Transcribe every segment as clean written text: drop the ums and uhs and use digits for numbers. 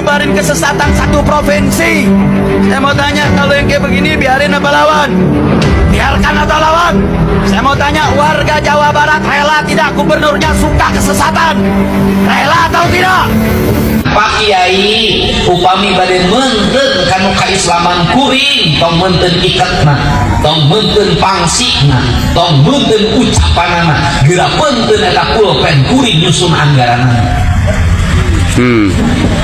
nyebarin kesesatan satu provinsi. Saya mau tanya, kalau yang kayak begini biarin apa lawan? Biarkan atau lawan? Saya mau tanya, warga Jawa Barat rela tidak gubernurnya suka kesesatan? Rela atau tidak? Pak Kiai upami bade menten kanu kaislaman kuring tong menten ikatna tong menten pangsina tong menten ucapanana geura penten eta pulpen kuring nyusun anggaranna.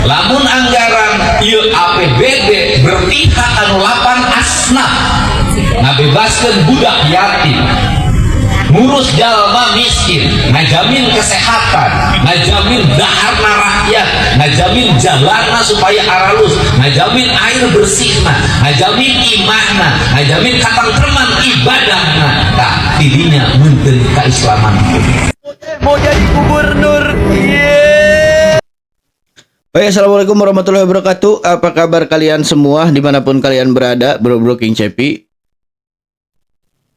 Lamun anggaran ieu APBD berpihak anu 8 asnaf ngabebaskeun budak yatim, ngurus jalma miskin, ngajamin kesehatan, ngajamin daharna rakyat, ngajamin jalanna supaya aralus, ngajamin air bersihna, ngajamin imahna, ngajamin katangtreman ibadahna. Tah dirinya menten kaislaman. Mau jadi gubernur? Baik, assalamualaikum warahmatullahi wabarakatuh. Apa kabar kalian semua dimanapun kalian berada, bro King Cepi?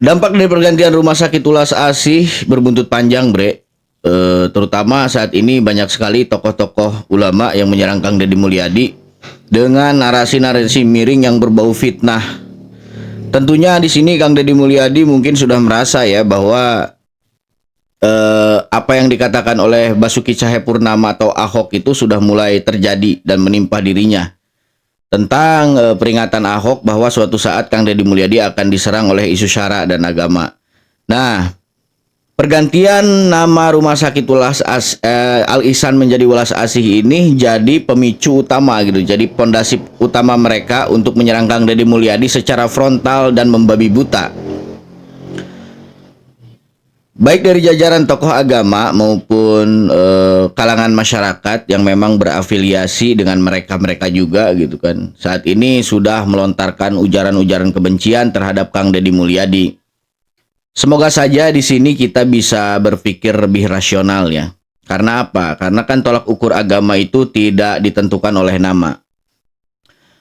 Dampak dari pergantian rumah sakit Ulas Asih berbuntut panjang, bre. Terutama saat ini banyak sekali tokoh-tokoh ulama yang menyerang Kang Deddy Mulyadi dengan narasi-narasi miring yang berbau fitnah. Tentunya di sini Kang Deddy Mulyadi mungkin sudah merasa ya bahwa apa yang dikatakan oleh Basuki Cahayapurnama atau Ahok itu sudah mulai terjadi dan menimpa dirinya. Tentang peringatan Ahok bahwa suatu saat Kang Deddy Mulyadi akan diserang oleh isu syara dan agama. Nah, pergantian nama rumah sakit Al Ihsan menjadi Ulas Asih ini jadi pemicu utama gitu. Jadi pondasi utama mereka untuk menyerang Kang Deddy Mulyadi secara frontal dan membabi buta. Baik dari jajaran tokoh agama maupun kalangan masyarakat yang memang berafiliasi dengan mereka-mereka juga gitu kan. Saat ini sudah melontarkan ujaran-ujaran kebencian terhadap Kang Deddy Mulyadi. Semoga saja di sini kita bisa berpikir lebih rasional ya. Karena apa? Karena kan tolak ukur agama itu tidak ditentukan oleh nama.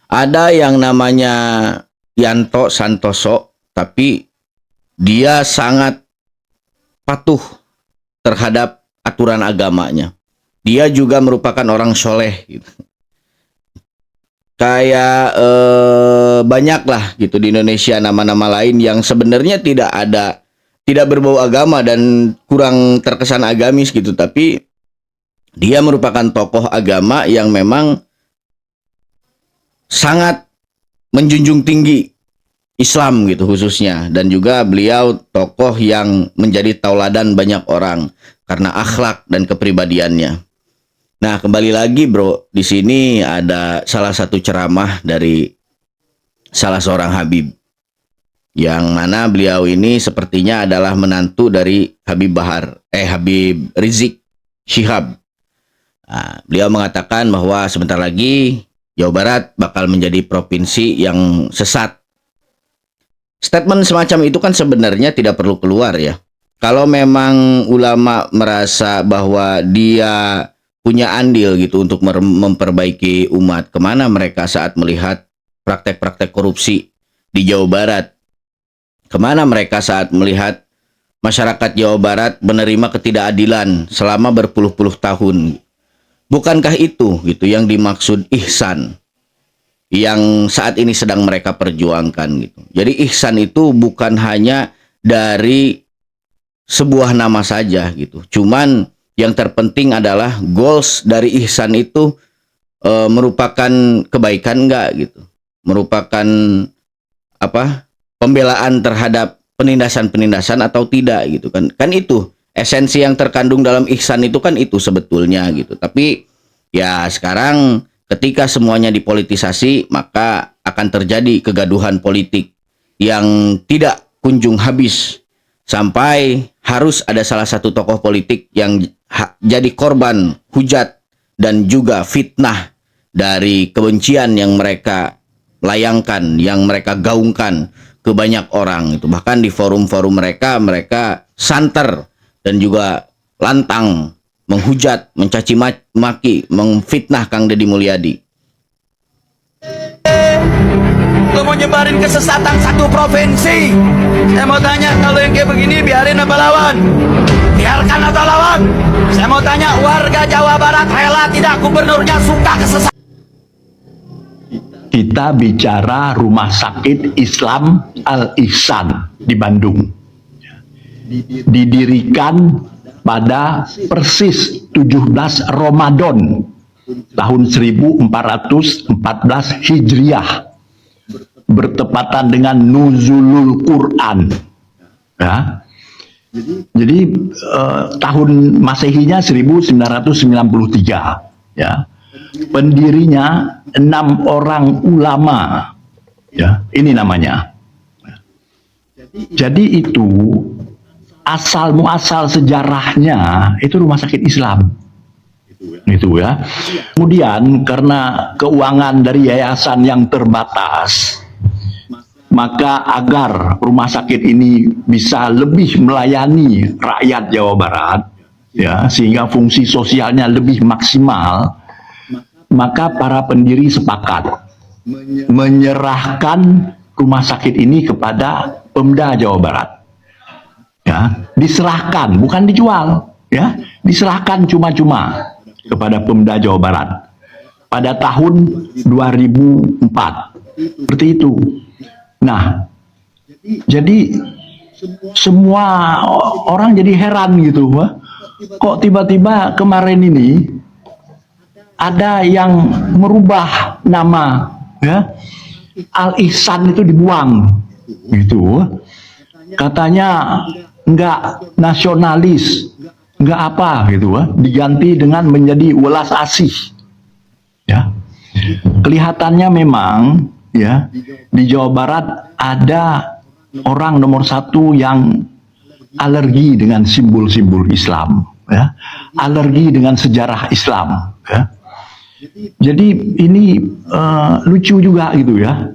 Ada yang namanya Yanto Santoso, tapi dia sangat patuh terhadap aturan agamanya. Dia juga merupakan orang soleh gitu. Kayak banyak lah gitu di Indonesia nama-nama lain yang sebenarnya tidak berbau agama dan kurang terkesan agamis gitu, tapi dia merupakan tokoh agama yang memang sangat menjunjung tinggi Islam gitu khususnya, dan juga beliau tokoh yang menjadi tauladan banyak orang karena akhlak dan kepribadiannya. Nah, kembali lagi bro, di sini ada salah satu ceramah dari salah seorang Habib, yang mana beliau ini sepertinya adalah menantu dari Habib Rizik Syihab. Nah, beliau mengatakan bahwa sebentar lagi Jawa Barat bakal menjadi provinsi yang sesat. Statement semacam itu kan sebenarnya tidak perlu keluar ya. Kalau memang ulama merasa bahwa dia punya andil gitu untuk memperbaiki umat, kemana mereka saat melihat praktek-praktek korupsi di Jawa Barat? Kemana mereka saat melihat masyarakat Jawa Barat menerima ketidakadilan selama berpuluh-puluh tahun? Bukankah itu gitu yang dimaksud ihsan yang saat ini sedang mereka perjuangkan gitu. Jadi ihsan itu bukan hanya dari sebuah nama saja gitu. Cuman yang terpenting adalah goals dari ihsan itu merupakan kebaikan enggak gitu. Merupakan pembelaan terhadap penindasan-penindasan atau tidak gitu kan. Kan itu esensi yang terkandung dalam ihsan itu kan itu sebetulnya gitu. Tapi ya sekarang ketika semuanya dipolitisasi, maka akan terjadi kegaduhan politik yang tidak kunjung habis sampai harus ada salah satu tokoh politik yang jadi korban hujat dan juga fitnah dari kebencian yang mereka layangkan, yang mereka gaungkan ke banyak orang itu. Bahkan di forum-forum mereka santer dan juga lantang menghujat, mencaci maki, memfitnah Kang Deddy Mulyadi. Lo mau nyebarin kesesatan satu provinsi? Saya mau tanya, kalau yang kayak begini biarin apa lawan? Biarkan atau lawan? Saya mau tanya, warga Jawa Barat rela tidak gubernurnya suka kesesatan? kita bicara Rumah Sakit Islam Al-Ihsan di Bandung. Didirikan pada persis 17 Ramadan tahun 1414 Hijriah, bertepatan dengan nuzulul Quran. Ya. Jadi tahun Masehinya 1993. Ya. Pendirinya 6 orang ulama. Ya, ini namanya. Jadi itu asal muasal sejarahnya itu rumah sakit Islam. Itu ya. Kemudian karena keuangan dari yayasan yang terbatas, maka agar rumah sakit ini bisa lebih melayani rakyat Jawa Barat, ya, sehingga fungsi sosialnya lebih maksimal, maka para pendiri sepakat menyerahkan rumah sakit ini kepada Pemda Jawa Barat. Ya, diserahkan, bukan dijual, ya, diserahkan cuma-cuma kepada Pemda Jawa Barat pada tahun 2004. Seperti itu. Nah, jadi semua orang jadi heran gitu, wah, kok tiba-tiba kemarin ini ada yang merubah nama, ya, Al-Ihsan itu dibuang, gitu. Katanya enggak nasionalis, enggak apa, gitu, diganti dengan menjadi welas asih, ya. Kelihatannya memang, ya, di Jawa Barat ada orang nomor satu yang alergi dengan simbol-simbol Islam, ya, alergi dengan sejarah Islam, ya. Jadi ini lucu juga gitu, ya,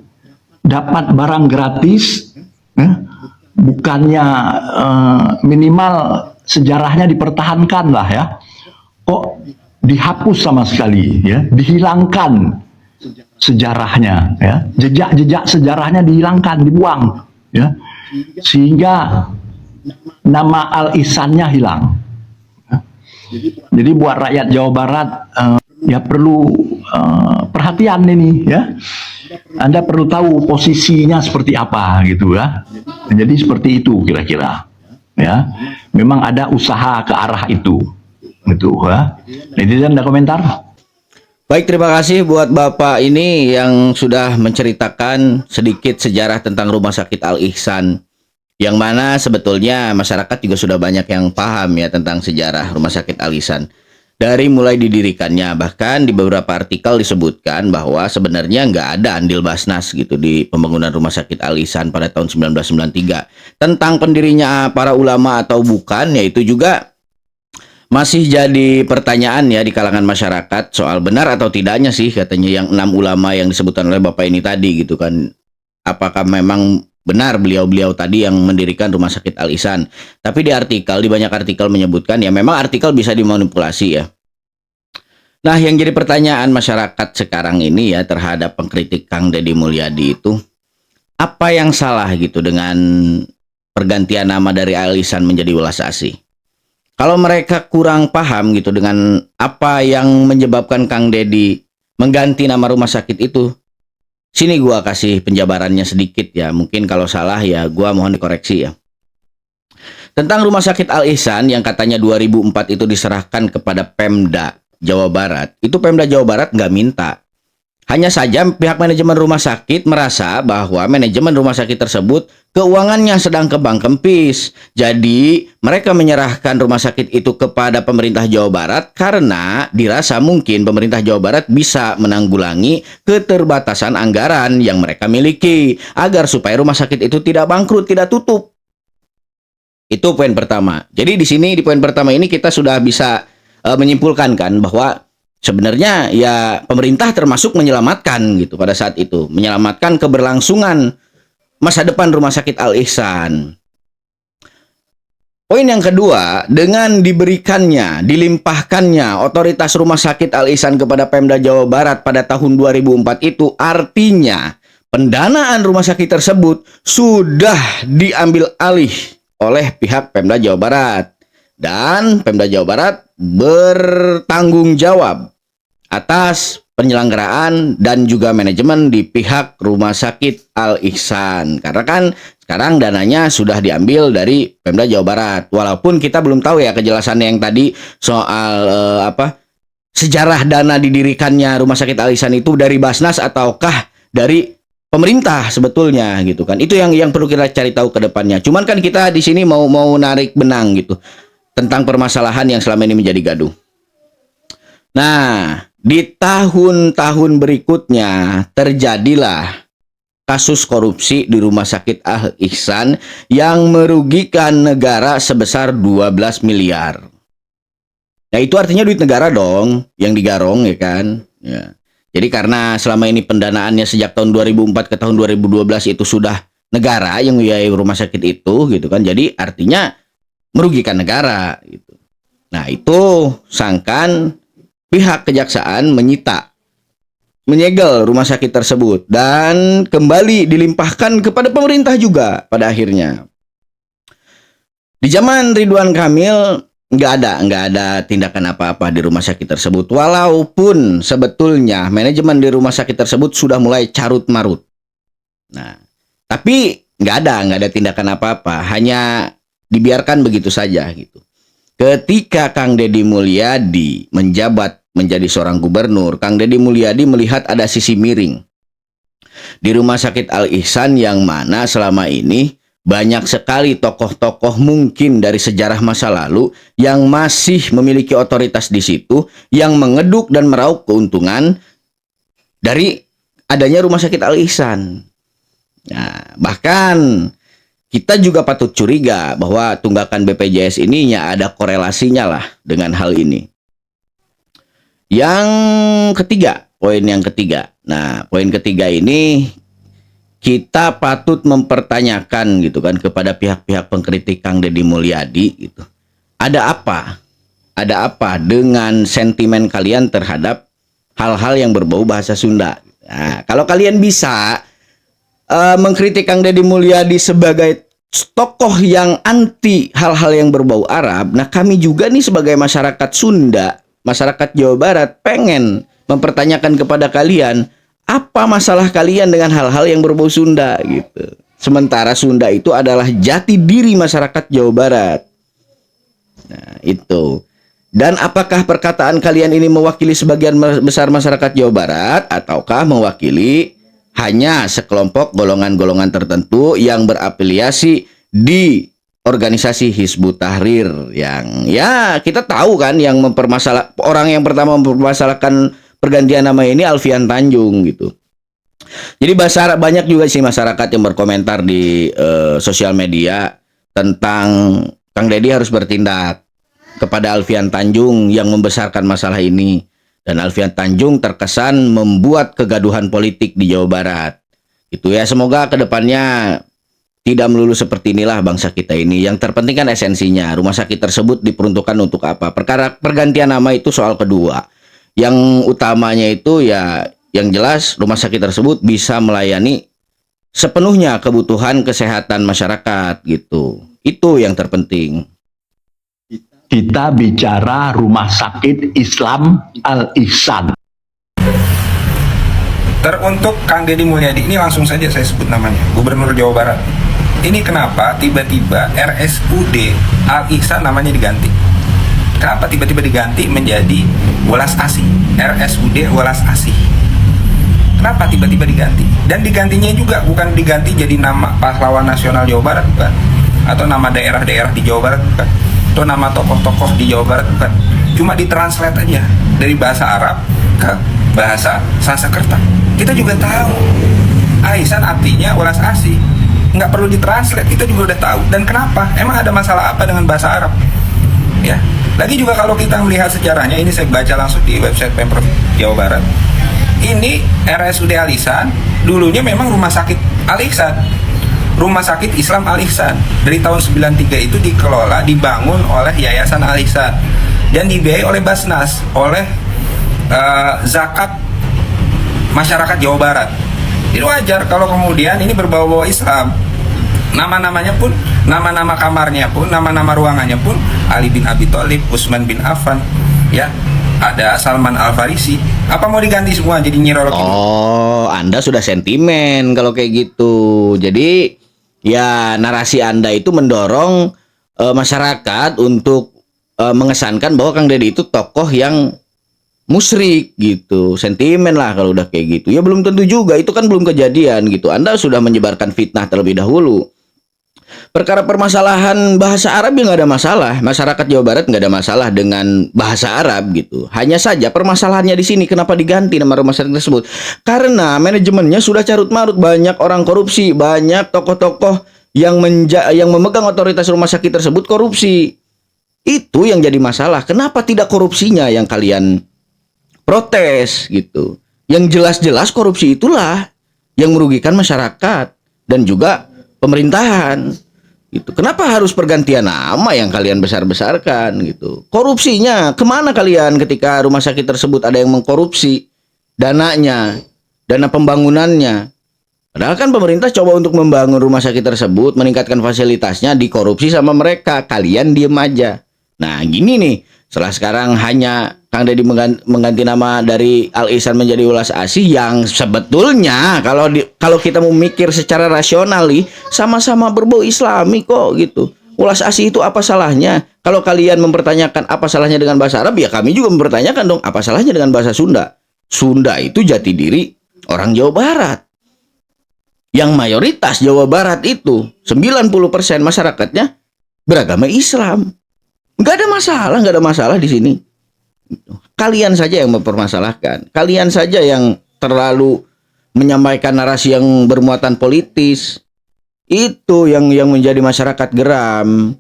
dapat barang gratis, ya, bukannya minimal sejarahnya dipertahankan lah, ya, kok dihapus sama sekali, ya, dihilangkan sejarahnya, ya, jejak-jejak sejarahnya dihilangkan, dibuang, ya, sehingga nama Al-Ihsannya hilang. Jadi buat rakyat Jawa Barat ya perlu perhatian ini, ya. Anda perlu tahu posisinya seperti apa, gitu, ya. Jadi seperti itu kira-kira, ya. Memang ada usaha ke arah itu, gitu, ya. Netizen ada komentar? Baik, terima kasih buat Bapak ini yang sudah menceritakan sedikit sejarah tentang Rumah Sakit Al-Ihsan, yang mana sebetulnya masyarakat juga sudah banyak yang paham ya tentang sejarah Rumah Sakit Al-Ihsan. Dari mulai didirikannya, bahkan di beberapa artikel disebutkan bahwa sebenarnya nggak ada andil Basnas gitu di pembangunan Rumah Sakit Al-Ihsan pada tahun 1993. Tentang pendirinya para ulama atau bukan, yaitu juga masih jadi pertanyaan ya di kalangan masyarakat soal benar atau tidaknya sih katanya yang 6 ulama yang disebutkan oleh Bapak ini tadi, gitu kan. Apakah memang benar beliau-beliau tadi yang mendirikan Rumah Sakit Al-Ihsan? Tapi di artikel, di banyak artikel menyebutkan ya memang artikel bisa dimanipulasi ya. Nah, yang jadi pertanyaan masyarakat sekarang ini ya terhadap pengkritik Kang Deddy Mulyadi itu, apa yang salah gitu dengan pergantian nama dari Al-Ihsan menjadi Welas Asih? Kalau mereka kurang paham gitu dengan apa yang menyebabkan Kang Deddy mengganti nama rumah sakit itu, sini gua kasih penjabarannya sedikit ya. Mungkin kalau salah ya gua mohon dikoreksi ya. Tentang Rumah Sakit Al-Ihsan yang katanya 2004 itu diserahkan kepada Pemda Jawa Barat, itu Pemda Jawa Barat nggak minta. Hanya saja pihak manajemen rumah sakit merasa bahwa manajemen rumah sakit tersebut keuangannya sedang kebang kempis. Jadi mereka menyerahkan rumah sakit itu kepada pemerintah Jawa Barat karena dirasa mungkin pemerintah Jawa Barat bisa menanggulangi keterbatasan anggaran yang mereka miliki agar supaya rumah sakit itu tidak bangkrut, tidak tutup. Itu poin pertama. Jadi di sini di poin pertama ini kita sudah bisa menyimpulkan kan bahwa sebenarnya ya pemerintah termasuk menyelamatkan gitu pada saat itu, menyelamatkan keberlangsungan masa depan Rumah Sakit Al-Ihsan. Poin yang kedua, dengan diberikannya, dilimpahkannya otoritas Rumah Sakit Al-Ihsan kepada Pemda Jawa Barat pada tahun 2004 itu artinya pendanaan rumah sakit tersebut sudah diambil alih oleh pihak Pemda Jawa Barat. Dan Pemda Jawa Barat bertanggung jawab atas penyelenggaraan dan juga manajemen di pihak Rumah Sakit Al Ihsan. Karena kan sekarang dananya sudah diambil dari Pemda Jawa Barat. Walaupun kita belum tahu ya kejelasannya yang tadi soal sejarah dana didirikannya Rumah Sakit Al Ihsan itu dari Basnas ataukah dari pemerintah sebetulnya gitu kan. Itu yang perlu kita cari tahu ke depannya. Cuman kan kita di sini mau narik benang gitu tentang permasalahan yang selama ini menjadi gaduh. Nah, di tahun-tahun berikutnya terjadilah kasus korupsi di Rumah Sakit Al Ihsan yang merugikan negara sebesar 12 miliar. Nah, itu artinya duit negara dong yang digarong ya kan. Ya. Jadi karena selama ini pendanaannya sejak tahun 2004 ke tahun 2012 itu sudah negara yang membiayai rumah sakit itu gitu kan. Jadi artinya merugikan negara gitu. Nah, itu sangkan pihak kejaksaan menyegel rumah sakit tersebut dan kembali dilimpahkan kepada pemerintah juga pada akhirnya. Di zaman Ridwan Kamil nggak ada tindakan apa-apa di rumah sakit tersebut, walaupun sebetulnya manajemen di rumah sakit tersebut sudah mulai carut marut. Nah, tapi nggak ada tindakan apa-apa, hanya dibiarkan begitu saja gitu. Ketika Kang Deddy Mulyadi menjabat menjadi seorang gubernur, Kang Deddy Mulyadi melihat ada sisi miring di Rumah Sakit Al Ihsan yang mana selama ini banyak sekali tokoh-tokoh mungkin dari sejarah masa lalu yang masih memiliki otoritas di situ, yang mengeduk dan meraup keuntungan dari adanya Rumah Sakit Al Ihsan. Nah, bahkan kita juga patut curiga bahwa tunggakan BPJS ini ada korelasinya lah dengan hal ini. Yang ketiga, poin yang ketiga. Nah, poin ketiga ini kita patut mempertanyakan gitu kan kepada pihak-pihak pengkritik Kang Deddy Mulyadi gitu. Ada apa? Ada apa dengan sentimen kalian terhadap hal-hal yang berbau bahasa Sunda? Nah, kalau kalian bisa mengkritik Kang Deddy Mulyadi sebagai tokoh yang anti hal-hal yang berbau Arab, nah kami juga nih sebagai masyarakat Sunda, masyarakat Jawa Barat pengen mempertanyakan kepada kalian, apa masalah kalian dengan hal-hal yang berbau Sunda gitu. Sementara Sunda itu adalah jati diri masyarakat Jawa Barat. Nah, itu. Dan apakah perkataan kalian ini mewakili sebagian besar masyarakat Jawa Barat ataukah mewakili hanya sekelompok golongan-golongan tertentu yang berafiliasi di organisasi Hizbut Tahrir yang ya kita tahu kan yang orang yang pertama mempermasalahkan pergantian nama ini Alfian Tanjung gitu. Jadi banyak juga sih masyarakat yang berkomentar di sosial media tentang Kang Deddy harus bertindak kepada Alfian Tanjung yang membesarkan masalah ini. Dan Alfian Tanjung terkesan membuat kegaduhan politik di Jawa Barat. Itu ya, semoga kedepannya tidak melulu seperti inilah bangsa kita ini. Yang terpenting kan esensinya, rumah sakit tersebut diperuntukkan untuk apa. Perkara pergantian nama itu soal kedua. Yang utamanya itu ya, yang jelas rumah sakit tersebut bisa melayani sepenuhnya kebutuhan kesehatan masyarakat gitu. Itu yang terpenting. Kita bicara Rumah Sakit Islam Al Ihsan. Teruntuk Kang Deddy Mulyadi ini langsung saja saya sebut namanya, Gubernur Jawa Barat. Ini kenapa tiba-tiba RSUD Al Ihsan namanya diganti? Kenapa tiba-tiba diganti menjadi Welas Asih, RSUD Welas Asih? Kenapa tiba-tiba diganti? Dan digantinya juga bukan diganti jadi nama pahlawan nasional Jawa Barat, bukan? Atau nama daerah-daerah di Jawa Barat, bukan? Atau nama tokoh-tokoh di Jawa Barat, bukan? Cuma ditranslate aja dari bahasa Arab ke bahasa Sanskerta. Kita juga tahu Ahsan artinya Welas Asih, nggak perlu ditranslate, kita juga udah tahu. Dan kenapa? Emang ada masalah apa dengan bahasa Arab? Ya. Lagi juga kalau kita melihat sejarahnya, ini saya baca langsung di website Pemprov Jawa Barat. Ini RSUD Al Ihsan dulunya memang Rumah Sakit Al Ihsan, Rumah Sakit Islam Al Ihsan. Dari tahun 93 itu dikelola, dibangun oleh Yayasan Al Ihsan dan dibiayai oleh Basnas, oleh zakat masyarakat Jawa Barat. Jadi wajar kalau kemudian ini berbau-bau Islam. Nama-namanya pun, nama-nama kamarnya pun, nama-nama ruangannya pun Ali bin Abi Thalib, Utsman bin Affan, ya. ada Salman Al Farisi. Apa mau diganti semua jadi Nyi Roro Kidul? Oh, Anda sudah sentimen kalau kayak gitu. Jadi ya narasi Anda itu mendorong masyarakat untuk mengesankan bahwa Kang Deddy itu tokoh yang musyrik gitu. Sentimen lah kalau udah kayak gitu. Ya belum tentu juga, itu kan belum kejadian gitu. Anda sudah menyebarkan fitnah terlebih dahulu. Perkara permasalahan bahasa Arab ya nggak ada masalah. Masyarakat Jawa Barat nggak ada masalah dengan bahasa Arab gitu. Hanya saja permasalahannya di sini kenapa diganti nama rumah sakit tersebut? Karena manajemennya sudah carut marut, banyak orang korupsi, banyak tokoh-tokoh yang memegang otoritas rumah sakit tersebut korupsi. Itu yang jadi masalah. Kenapa tidak korupsinya yang kalian protes gitu? Yang jelas-jelas korupsi itulah yang merugikan masyarakat dan juga pemerintahan gitu. Kenapa harus pergantian nama yang kalian besar-besarkan gitu? Korupsinya kemana kalian ketika rumah sakit tersebut ada yang mengkorupsi dananya, dana pembangunannya? Padahal kan pemerintah coba untuk membangun rumah sakit tersebut, meningkatkan fasilitasnya, dikorupsi sama mereka. Kalian diem aja. Nah gini nih, setelah sekarang hanya Kang Deddy mengganti nama dari Al Ihsan menjadi Ulas Asih, yang sebetulnya kalau kita mau mikir secara rasional nih, sama-sama berbau Islami kok gitu. Ulas Asih itu apa salahnya? Kalau kalian mempertanyakan apa salahnya dengan bahasa Arab, ya kami juga mempertanyakan dong apa salahnya dengan bahasa Sunda. Sunda itu jati diri orang Jawa Barat. Yang mayoritas Jawa Barat itu 90% masyarakatnya beragama Islam. Nggak ada masalah di sini. Kalian saja yang mempermasalahkan. Kalian saja yang terlalu menyampaikan narasi yang bermuatan politis. Itu yang menjadi masyarakat geram.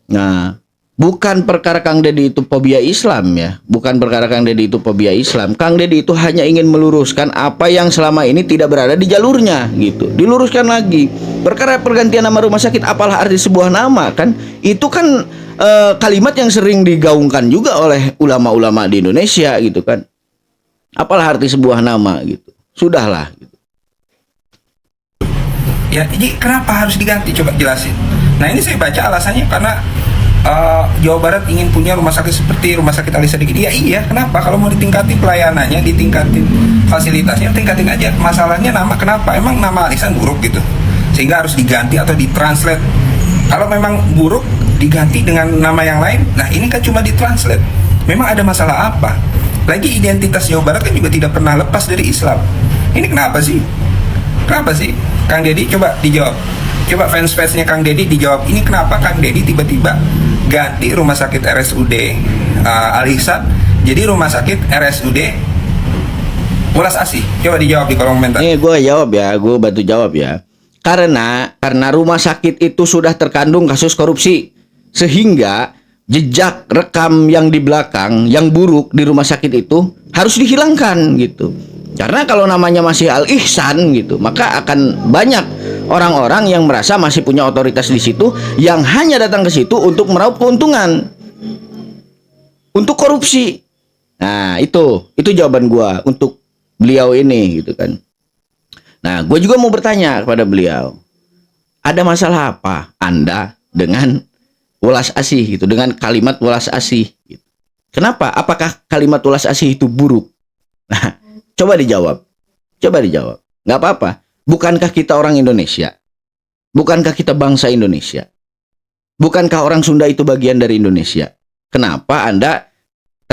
Nah, bukan perkara Kang Deddy itu fobia Islam ya. Bukan perkara Kang Deddy itu fobia Islam. Kang Deddy itu hanya ingin meluruskan apa yang selama ini tidak berada di jalurnya gitu. Diluruskan lagi. Perkara pergantian nama rumah sakit, apalah arti sebuah nama kan? Itu kan kalimat yang sering digaungkan juga oleh ulama-ulama di Indonesia gitu kan. Apalah arti sebuah nama gitu. Sudahlah gitu. Ya, jadi kenapa harus diganti? Coba jelasin. Nah ini saya baca alasannya karena Jawa Barat ingin punya rumah sakit seperti Rumah Sakit Ali Sadikin. Iya, kenapa? Kalau mau ditingkatin pelayanannya, ditingkatin fasilitasnya, tingkatin aja. Masalahnya nama, kenapa? Emang nama Al Ihsan buruk gitu? Sehingga harus diganti atau ditranslate. Kalau memang buruk, diganti dengan nama yang lain. Nah ini kan cuma ditranslate. Memang ada masalah apa? Lagi identitas Jawa Barat kan juga tidak pernah lepas dari Islam. Ini kenapa sih? Kenapa sih? Kang Deddy coba dijawab. Coba fans-fansnya Kang Deddy dijawab. Ini kenapa Kang Deddy tiba-tiba ganti rumah sakit RSUD Al Ihsan jadi rumah sakit RSUD Ulas Asih? Coba dijawab di kolom komentar. Gue jawab ya, gue bantu jawab ya. Karena rumah sakit itu sudah terkandung kasus korupsi, sehingga jejak rekam yang di belakang yang buruk di rumah sakit itu harus dihilangkan gitu. Karena kalau namanya masih Al Ihsan gitu, maka akan banyak orang-orang yang merasa masih punya otoritas di situ, yang hanya datang ke situ untuk meraup keuntungan, untuk korupsi. Nah itu jawaban gua untuk beliau ini gitu kan. Nah gue juga mau bertanya kepada beliau, ada masalah apa Anda dengan Ulas Asih gitu, dengan kalimat Ulas Asih gitu? Kenapa? Apakah kalimat Ulas Asih itu buruk? Nah, coba dijawab. Nggak apa-apa. Bukankah kita orang Indonesia? Bukankah kita bangsa Indonesia? Bukankah orang Sunda itu bagian dari Indonesia? Kenapa Anda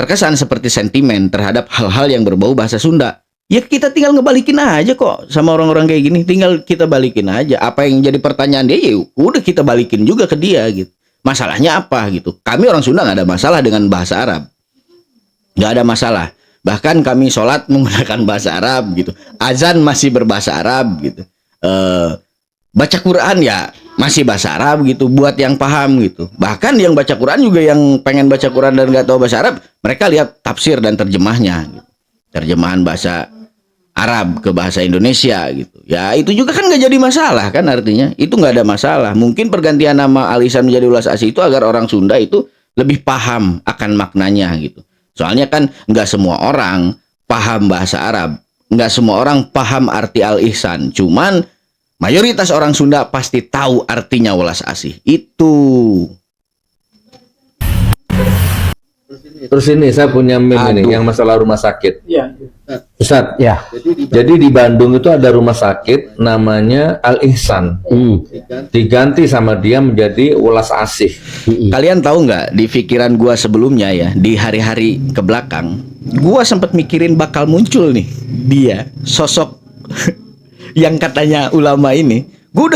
terkesan seperti sentimen terhadap hal-hal yang berbau bahasa Sunda? Ya kita tinggal ngebalikin aja kok sama orang-orang kayak gini. Tinggal kita balikin aja. Apa yang jadi pertanyaan dia, ya udah kita balikin juga ke dia gitu. Masalahnya apa gitu? Kami orang Sunda nggak ada masalah dengan bahasa Arab. Nggak ada masalah. Bahkan kami sholat menggunakan bahasa Arab gitu. Azan masih berbahasa Arab gitu. Baca Quran ya masih bahasa Arab gitu. Buat yang paham gitu. Bahkan yang baca Quran juga, yang pengen baca Quran dan nggak tahu bahasa Arab, mereka lihat tafsir dan terjemahnya gitu. Terjemahan bahasa Arab ke bahasa Indonesia gitu. Ya itu juga kan nggak jadi masalah kan, artinya itu nggak ada masalah. Mungkin pergantian nama Al Ihsan menjadi Ulas Asih itu agar orang Sunda itu lebih paham akan maknanya gitu. Soalnya kan nggak semua orang paham bahasa Arab, nggak semua orang paham arti Al Ihsan. Cuman mayoritas orang Sunda pasti tahu artinya Ulas Asih itu. Terus ini saya punya meme ini yang masalah rumah sakit. Ustadz, ya. Jadi di Bandung itu ada rumah sakit namanya Al Ihsan. Diganti sama dia menjadi Welas Asih. Kalian tahu nggak, di pikiran gua sebelumnya ya, di hari-hari ke belakang, gua sempat mikirin bakal muncul nih dia sosok yang katanya ulama ini. Gua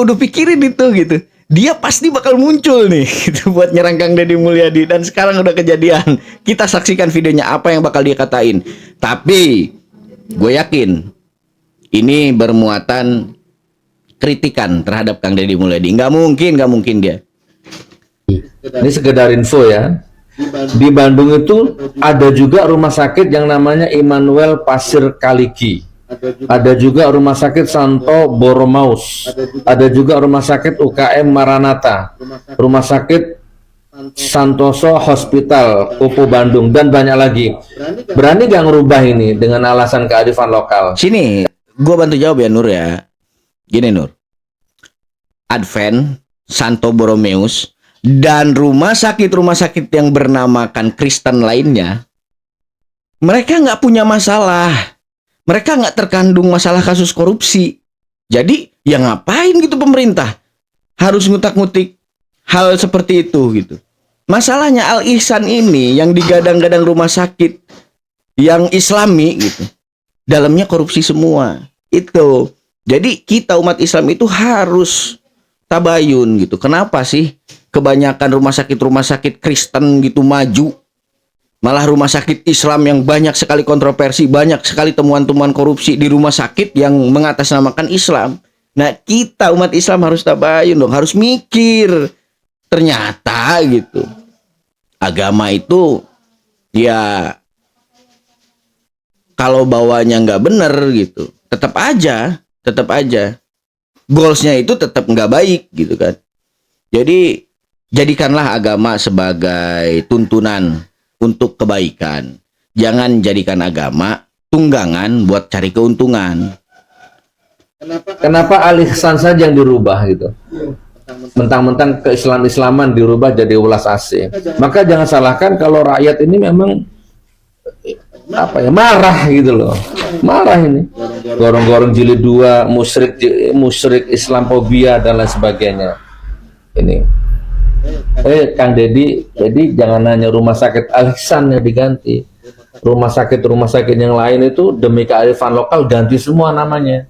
udah pikirin itu gitu. Dia pasti bakal muncul nih gitu, buat nyerang Kang Deddy Mulyadi, dan sekarang udah kejadian. Kita saksikan videonya apa yang bakal dia katain. Tapi gue yakin ini bermuatan kritikan terhadap Kang Deddy Mulyadi. Nggak mungkin dia. Ini sekedar info ya. Di Bandung itu ada juga rumah sakit yang namanya Immanuel Pasir Kaliki. Ada juga rumah sakit Santo Boromaus. Ada juga rumah sakit UKM Maranatha. Rumah sakit Santoso Hospital Kupu Bandung, dan banyak lagi. Berani gak ngerubah ini dengan alasan kearifan lokal? Sini, gue bantu jawab ya Nur ya. Gini Nur, Advent, Santo Boromeus, dan rumah sakit yang bernamakan Kristen lainnya, mereka nggak punya masalah. Mereka nggak terkandung masalah kasus korupsi. Jadi ya ngapain gitu pemerintah harus ngutak-ngutik hal seperti itu gitu. Masalahnya Al Ihsan ini yang digadang-gadang rumah sakit yang Islami gitu, dalamnya korupsi semua itu. Jadi kita umat Islam itu harus tabayun gitu. Kenapa sih kebanyakan rumah sakit Kristen gitu maju, malah rumah sakit Islam yang banyak sekali kontroversi, banyak sekali temuan-temuan korupsi di rumah sakit yang mengatasnamakan Islam. Nah, kita umat Islam harus tabayun dong, harus mikir. Ternyata gitu, agama itu ya kalau bawanya nggak bener gitu, tetap aja goalsnya itu tetap nggak baik gitu kan. Jadi jadikanlah agama sebagai tuntunan untuk kebaikan. Jangan jadikan agama tunggangan buat cari keuntungan. Kenapa Al Ihsan saja yang dirubah gitu? Mentang-mentang keislaman dirubah jadi Welas Asih. Maka jangan salahkan kalau rakyat ini memang marah gitu loh. Marah ini. Gorong-gorong jilid 2, musyrik Islamfobia dan lain sebagainya. Ini. Kang Deddy, jadi jangan hanya rumah sakit Al Ihsan yang diganti. Rumah sakit yang lain itu demi kearifan lokal ganti semua namanya.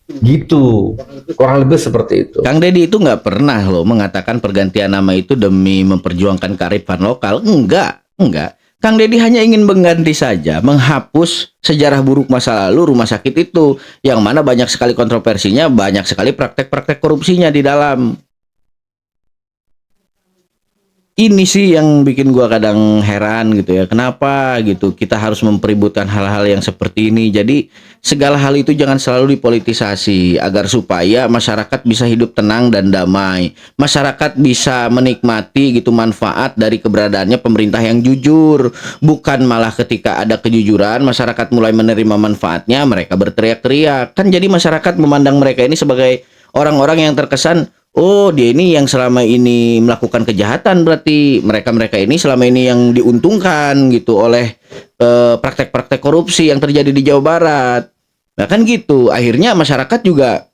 Gitu, kurang lebih seperti itu. Kang Deddy itu nggak pernah loh mengatakan pergantian nama itu demi memperjuangkan kearifan lokal. Enggak. Kang Deddy hanya ingin mengganti saja, menghapus sejarah buruk masa lalu rumah sakit itu, yang mana banyak sekali kontroversinya, banyak sekali praktek-praktek korupsinya di dalam. Ini sih yang bikin gua kadang heran gitu ya. Kenapa gitu kita harus mempeributkan hal-hal yang seperti ini. Jadi segala hal itu jangan selalu dipolitisasi, agar supaya masyarakat bisa hidup tenang dan damai. Masyarakat bisa menikmati gitu manfaat dari keberadaannya pemerintah yang jujur. Bukan malah ketika ada kejujuran masyarakat mulai menerima manfaatnya mereka berteriak-teriak. Kan jadi masyarakat memandang mereka ini sebagai orang-orang yang terkesan, oh, dia ini yang selama ini melakukan kejahatan, berarti mereka ini selama ini yang diuntungkan gitu oleh praktek-praktek korupsi yang terjadi di Jawa Barat. Nah kan gitu, akhirnya masyarakat juga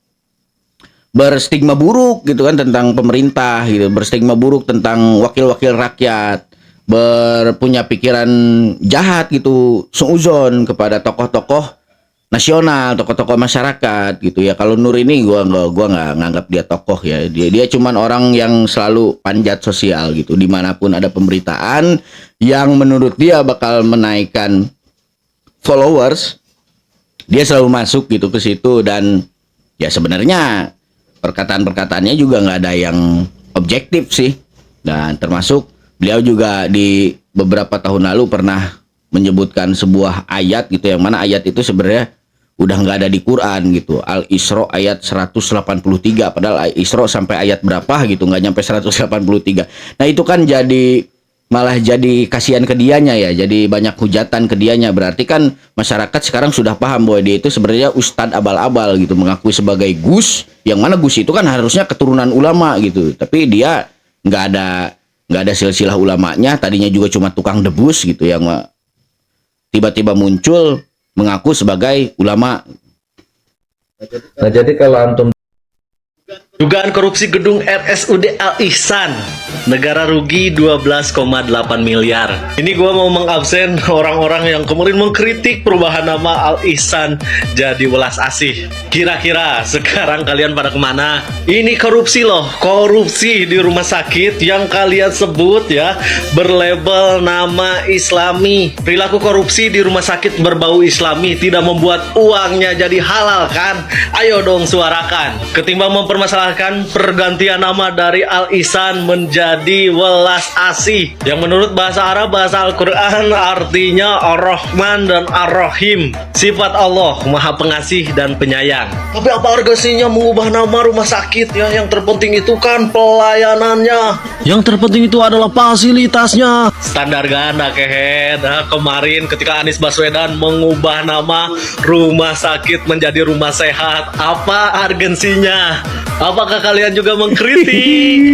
berstigma buruk gitu kan tentang pemerintah gitu, berstigma buruk tentang wakil-wakil rakyat, berpunya pikiran jahat gitu, suuzon kepada tokoh-tokoh nasional, tokoh-tokoh masyarakat gitu ya. Kalau Nur ini gua nggak nganggap dia tokoh ya. Dia cuman orang yang selalu panjat sosial gitu. Dimanapun ada pemberitaan yang menurut dia bakal menaikkan followers, dia selalu masuk gitu ke situ. Dan ya sebenarnya perkataan-perkataannya juga nggak ada yang objektif sih. Dan termasuk beliau juga di beberapa tahun lalu pernah menyebutkan sebuah ayat gitu, yang mana ayat itu sebenarnya udah nggak ada di Quran gitu. Al-Isra ayat 183, padahal Al-Isra sampai ayat berapa gitu nggak nyampe 183. Nah itu kan malah jadi kasihan ke dianya ya, jadi banyak hujatan ke dianya. Berarti kan masyarakat sekarang sudah paham bahwa dia itu sebenarnya ustadz abal-abal gitu, mengakui sebagai Gus, yang mana Gus itu kan harusnya keturunan ulama gitu, tapi dia nggak ada nggak ada silsilah ulamanya, tadinya juga cuma tukang debus gitu yang tiba-tiba muncul mengaku sebagai ulama. Nah, jadi kalau antum Dugaan korupsi gedung RSUD Al Ihsan, negara rugi 12,8 miliar. Ini gua mau mengabsen orang-orang yang kemarin mengkritik perubahan nama Al Ihsan jadi Welas Asih. Kira-kira sekarang kalian pada kemana? Ini korupsi loh, korupsi di rumah sakit yang kalian sebut ya berlabel nama Islami. Perilaku korupsi di rumah sakit berbau Islami tidak membuat uangnya jadi halal kan? Ayo dong suarakan. Ketimbang mempermasalahkan pergantian nama dari Al Ihsan menjadi Welas Asih yang menurut bahasa Arab, bahasa Al-Quran artinya Ar-Rahman dan Ar-Rahim, sifat Allah Maha Pengasih dan Penyayang. Tapi apa urgensinya mengubah nama rumah sakit ya? Yang terpenting itu kan pelayanannya, yang terpenting itu adalah fasilitasnya. Standar ganda kehead. Kemarin ketika Anies Baswedan mengubah nama rumah sakit menjadi rumah sehat, apa urgensinya? Apakah kalian juga mengkritik?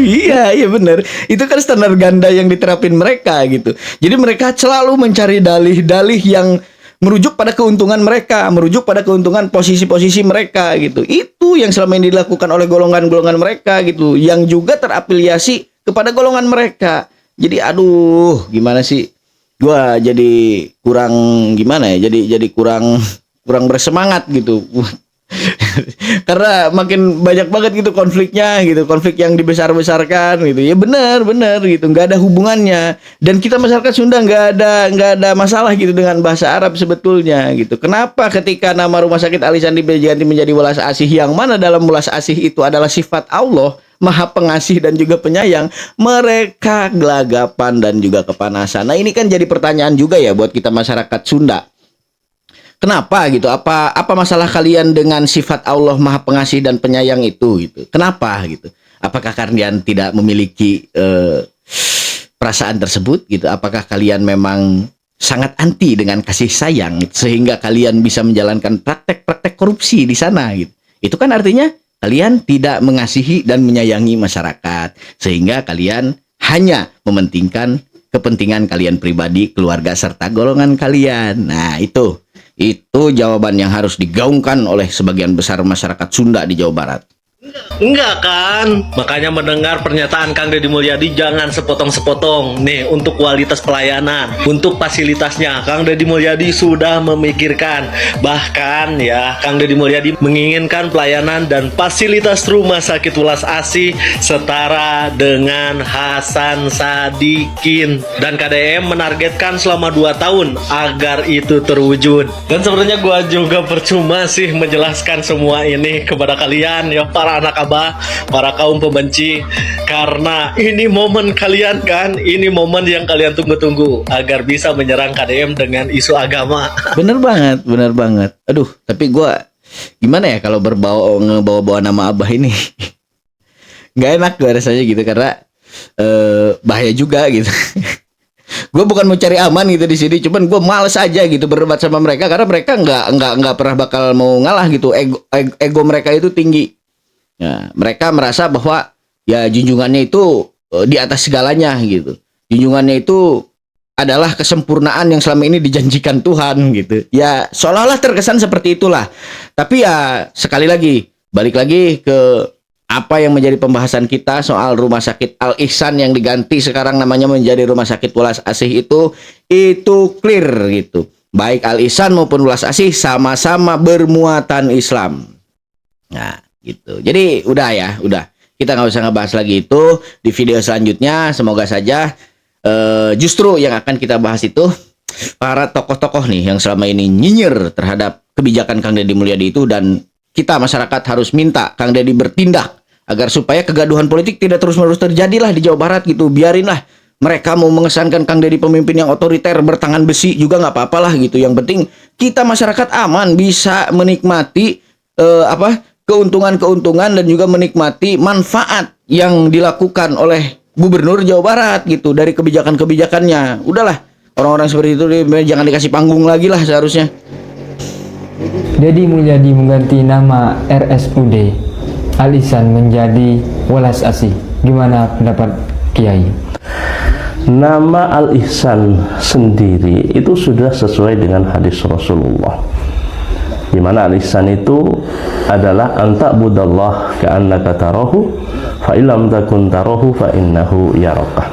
Iya bener. Itu kan standar ganda yang diterapin mereka gitu. Jadi mereka selalu mencari dalih-dalih yang merujuk pada keuntungan mereka, merujuk pada keuntungan posisi-posisi mereka gitu. Itu yang selama ini dilakukan oleh golongan-golongan mereka gitu, yang juga terafiliasi kepada golongan mereka. Jadi aduh, gimana sih? Gua jadi kurang gimana ya? Jadi kurang bersemangat gitu. Karena makin banyak banget gitu konfliknya gitu, konflik yang dibesar-besarkan gitu. Ya benar gitu, nggak ada hubungannya. Dan kita masyarakat Sunda nggak ada masalah gitu dengan bahasa Arab sebetulnya gitu. Kenapa ketika nama rumah sakit Al Ihsan diganti menjadi Welas Asih, yang mana dalam Welas Asih itu adalah sifat Allah Maha Pengasih dan juga Penyayang, mereka gelagapan dan juga kepanasan. Nah ini kan jadi pertanyaan juga ya buat kita masyarakat Sunda. Kenapa gitu? Apa masalah kalian dengan sifat Allah Maha Pengasih dan Penyayang itu gitu? Kenapa gitu? Apakah kalian tidak memiliki perasaan tersebut gitu? Apakah kalian memang sangat anti dengan kasih sayang gitu, sehingga kalian bisa menjalankan praktek-praktek korupsi di sana gitu? Itu kan artinya kalian tidak mengasihi dan menyayangi masyarakat, sehingga kalian hanya mementingkan kepentingan kalian pribadi, keluarga serta golongan kalian. Nah, itu jawaban yang harus digaungkan oleh sebagian besar masyarakat Sunda di Jawa Barat. Enggak kan? Makanya mendengar pernyataan Kang Deddy Mulyadi jangan sepotong-sepotong. Nih, untuk kualitas pelayanan, untuk fasilitasnya, Kang Deddy Mulyadi sudah memikirkan. Bahkan ya, Kang Deddy Mulyadi menginginkan pelayanan dan fasilitas rumah sakit Welas Asih setara dengan Hasan Sadikin. Dan KDM menargetkan selama 2 tahun agar itu terwujud. Dan sebenarnya gua juga percuma sih menjelaskan semua ini kepada kalian ya, para anak abah, para kaum pembenci, karena ini momen kalian kan, ini momen yang kalian tunggu-tunggu agar bisa menyerang KDM dengan isu agama. Bener banget. Aduh, tapi gua gimana ya kalau ngebawa-bawa nama abah ini? Nggak enak gue rasanya gitu, karena bahaya juga gitu. Gue bukan mau cari aman gitu di sini, cuman gue males aja gitu berdebat sama mereka, karena mereka nggak pernah bakal mau ngalah gitu. Ego mereka itu tinggi. Ya, mereka merasa bahwa ya junjungannya itu di atas segalanya gitu. Junjungannya itu adalah kesempurnaan yang selama ini dijanjikan Tuhan gitu. Ya seolah-olah terkesan seperti itulah. Tapi ya sekali lagi, balik lagi ke apa yang menjadi pembahasan kita soal rumah sakit Al Ihsan yang diganti sekarang namanya menjadi rumah sakit Welas Asih itu clear gitu. Baik Al Ihsan maupun Welas Asih sama-sama bermuatan Islam. Nah gitu. Jadi udah. Kita nggak usah ngebahas lagi itu di video selanjutnya. Semoga saja justru yang akan kita bahas itu para tokoh-tokoh nih yang selama ini nyinyir terhadap kebijakan Kang Deddy Mulyadi itu, dan kita masyarakat harus minta Kang Deddy bertindak agar supaya kegaduhan politik tidak terus-menerus terjadilah di Jawa Barat gitu. Biarinlah mereka mau mengesankan Kang Deddy pemimpin yang otoriter bertangan besi juga nggak apa-apalah gitu. Yang penting kita masyarakat aman, bisa menikmati keuntungan-keuntungan dan juga menikmati manfaat yang dilakukan oleh Gubernur Jawa Barat gitu dari kebijakan-kebijakannya. Udahlah, orang-orang seperti itu jangan dikasih panggung lagi lah seharusnya. Deddy Mulyadi mengganti nama RSUD Al Ihsan menjadi Welas Asih. Gimana pendapat Kiai? Nama Al-Ihsan sendiri itu sudah sesuai dengan hadis Rasulullah, di mana Al-Ihsan itu adalah anta'budallah ka'annaka tarahu fa illam takun tarahu fa innahu yaraka.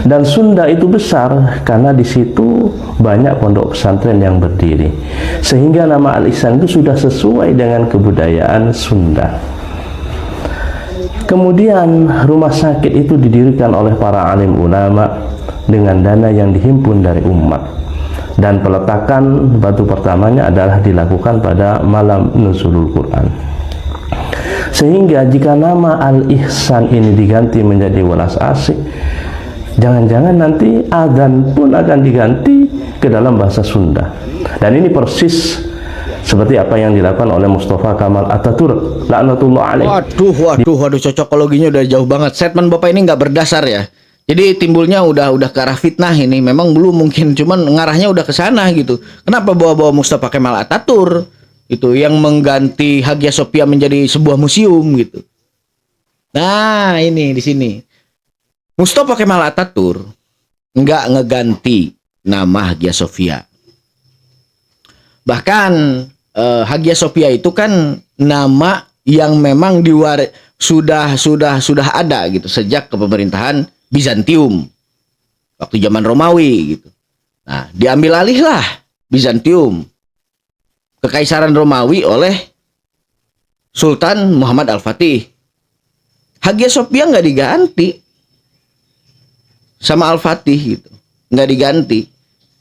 Dan Sunda itu besar karena di situ banyak pondok pesantren yang berdiri, sehingga nama Al-Ihsan itu sudah sesuai dengan kebudayaan Sunda. Kemudian rumah sakit itu didirikan oleh para alim ulama dengan dana yang dihimpun dari umat, dan peletakan batu pertamanya adalah dilakukan pada malam nuzulul Quran. Sehingga jika nama Al-Ihsan ini diganti menjadi Welas Asih, jangan-jangan nanti adzan pun akan diganti ke dalam bahasa Sunda. Dan ini persis seperti apa yang dilakukan oleh Mustafa Kamal Atatürk laknatullah alaih. Waduh, cocokologinya udah jauh banget. Statement Bapak ini nggak berdasar ya. Jadi timbulnya udah ke arah fitnah ini. Memang belum mungkin, cuman ngarahnya udah ke sana gitu. Kenapa bawa-bawa Mustafa Kemal Atatürk itu yang mengganti Hagia Sophia menjadi sebuah museum gitu. Nah, ini di sini. Mustafa Kemal Atatürk nggak ngeganti nama Hagia Sophia. Bahkan Hagia Sophia itu kan nama yang memang sudah ada gitu sejak kepemerintahan Bizantium waktu zaman Romawi gitu. Nah, diambil alihlah Bizantium, Kekaisaran Romawi oleh Sultan Muhammad Al-Fatih. Hagia Sophia nggak diganti sama Al-Fatih gitu, nggak diganti.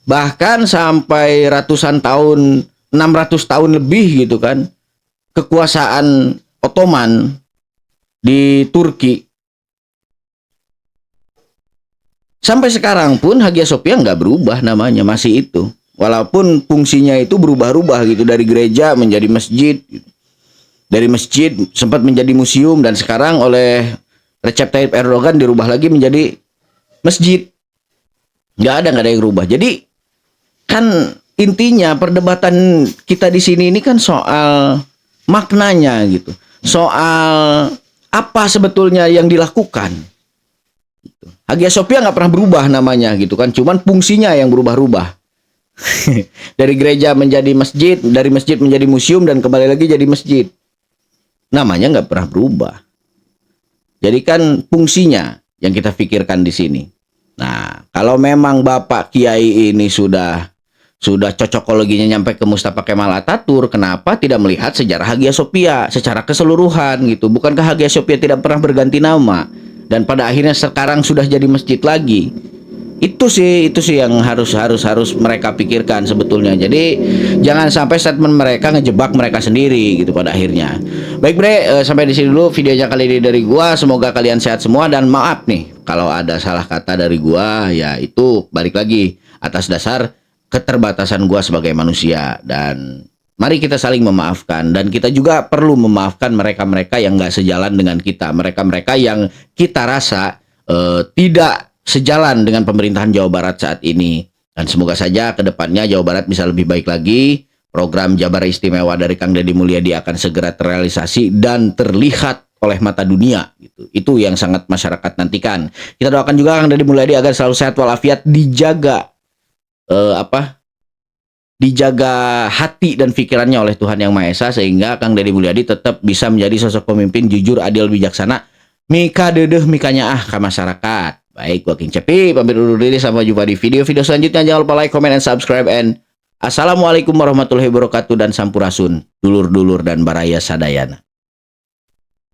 Bahkan sampai ratusan tahun, 600 tahun lebih gitu kan, kekuasaan Ottoman di Turki. Sampai sekarang pun Hagia Sophia nggak berubah namanya, masih itu. Walaupun fungsinya itu berubah-ubah gitu, dari gereja menjadi masjid, gitu. Dari masjid sempat menjadi museum, dan sekarang oleh Recep Tayyip Erdogan dirubah lagi menjadi masjid. Nggak ada yang rubah. Jadi kan intinya perdebatan kita di sini ini kan soal maknanya gitu, soal apa sebetulnya yang dilakukan. Hagia Sophia nggak pernah berubah namanya gitu kan, cuman fungsinya yang berubah-ubah. Dari gereja menjadi masjid, dari masjid menjadi museum, dan kembali lagi jadi masjid. Namanya nggak pernah berubah. Jadi kan fungsinya yang kita pikirkan di sini. Nah, kalau memang Bapak Kiai ini sudah cocokologinya nyampe ke Mustafa Kemal Atatürk, kenapa tidak melihat sejarah Hagia Sophia secara keseluruhan gitu? Bukankah Hagia Sophia tidak pernah berganti nama dan pada akhirnya sekarang sudah jadi masjid lagi? Itu sih yang harus mereka pikirkan sebetulnya. Jadi jangan sampai statement mereka ngejebak mereka sendiri gitu pada akhirnya. Baik Bre, sampai di sini dulu videonya kali ini dari gua. Semoga kalian sehat semua, dan maaf nih kalau ada salah kata dari gua, ya itu balik lagi atas dasar keterbatasan gua sebagai manusia. Dan mari kita saling memaafkan, dan kita juga perlu memaafkan mereka-mereka yang nggak sejalan dengan kita, mereka-mereka yang kita rasa tidak sejalan dengan pemerintahan Jawa Barat saat ini. Dan semoga saja ke depannya Jawa Barat bisa lebih baik lagi. Program Jabar Istimewa dari Kang Deddy Mulyadi akan segera terrealisasi dan terlihat oleh mata dunia gitu. Itu yang sangat masyarakat nantikan. Kita doakan juga Kang Deddy Mulyadi agar selalu sehat walafiat, dijaga dijaga hati dan pikirannya oleh Tuhan Yang Maha Esa, sehingga Kang Deddy Mulyadi tetap bisa menjadi sosok pemimpin jujur, adil, bijaksana, mika dedeh mikanya ke masyarakat. Baik, gua King Cepi pamit undur diri, sampai jumpa di video-video selanjutnya. Jangan lupa like, comment, and subscribe, and assalamualaikum warahmatullahi wabarakatuh, dan sampurasun dulur-dulur dan baraya sadayana.